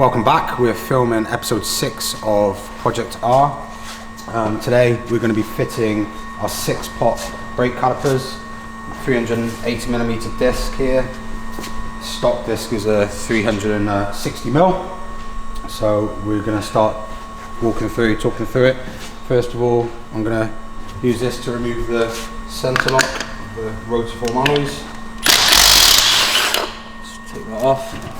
Welcome back. We're filming episode 6 of Project R. Today we're going to be fitting our 6-pot brake calipers, 380mm disc here. Stock disc is a 360mm. So we're going to start talking through it. First of all, I'm going to use this to remove the center lock of the Rotiform alloys. Just take that off.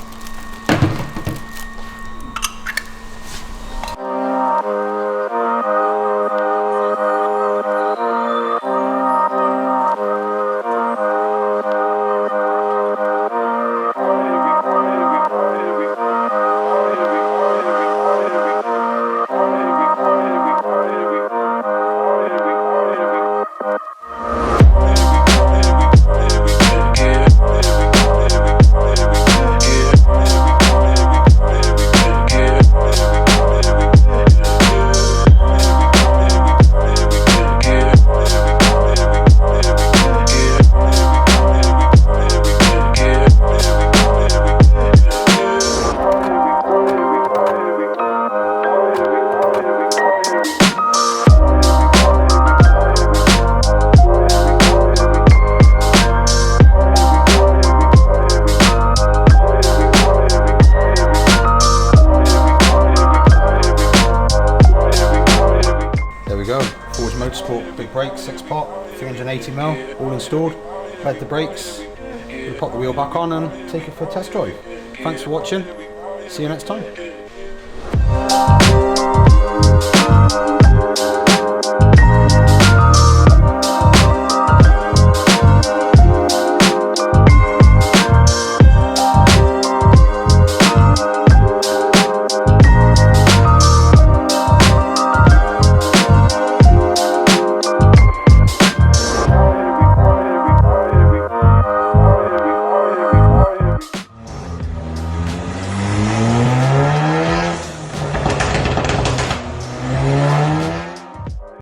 Forge Motorsport big brake, 6-pot, 380mm, all installed. Bed the brakes, we'll pop the wheel back on and take it for a test drive. Thanks for watching, see you next time.